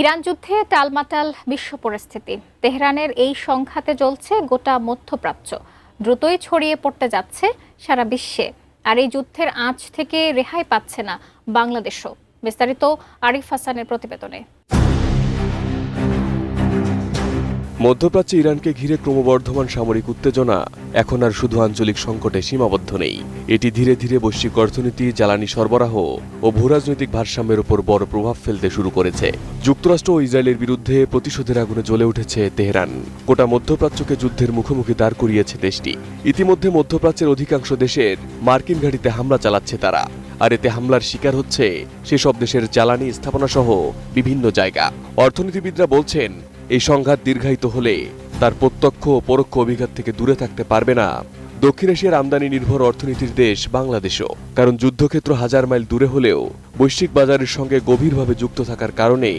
Iran যুদ্ধে টালমাটাল বিশ্ব পরিস্থিতি। তেহরানের এই সংঘাতে জ্বলছে গোটা মধ্যপ্রাচ্য, দ্রুতই ছড়িয়ে পড়তে যাচ্ছে সারা বিশ্বে। আর এই যুদ্ধের আঁচ থেকে রেহাই পাচ্ছে না বাংলাদেশও। বিস্তারিত আরিফ হাসানের প্রতিবেদনে। মধ্যপ্রাচ্যে ইরানকে ঘিরে ক্রমবর্ধমান সামরিক উত্তেজনা এখন আর শুধু আঞ্চলিক সংকটে সীমাবদ্ধ নেই। এটি ধীরে ধীরে বৈশ্বিক অর্থনীতি, জ্বালানি সরবরাহ ও ভূরাজনৈতিক ভারসাম্যের উপর বড় প্রভাব ফেলতে শুরু করেছে। যুক্তরাষ্ট্র ও ইসরায়েলের বিরুদ্ধে প্রতিশোধের আগুনে জ্বলে উঠেছে তেহরান। গোটা মধ্যপ্রাচ্যকে যুদ্ধের মুখোমুখি দাঁড় করিয়েছে দেশটি। ইতিমধ্যে মধ্যপ্রাচ্যের অধিকাংশ দেশের মার্কিন ঘাঁটিতে হামলা চালাচ্ছে তারা। আর এতে হামলার শিকার হচ্ছে সেসব দেশের জ্বালানি স্থাপনা সহ বিভিন্ন জায়গা। অর্থনীতিবিদরা বলছেন, এই সংঘাত দীর্ঘায়িত হলে তার প্রত্যক্ষ ও পরোক্ষ অভিঘাত থেকে দূরে থাকতে পারবে না দক্ষিণ এশিয়ার আমদানি নির্ভর অর্থনীতির দেশ বাংলাদেশও। কারণ যুদ্ধক্ষেত্র হাজার মাইল দূরে হলেও বৈশ্বিক বাজারের সঙ্গে গভীরভাবে যুক্ত থাকার কারণে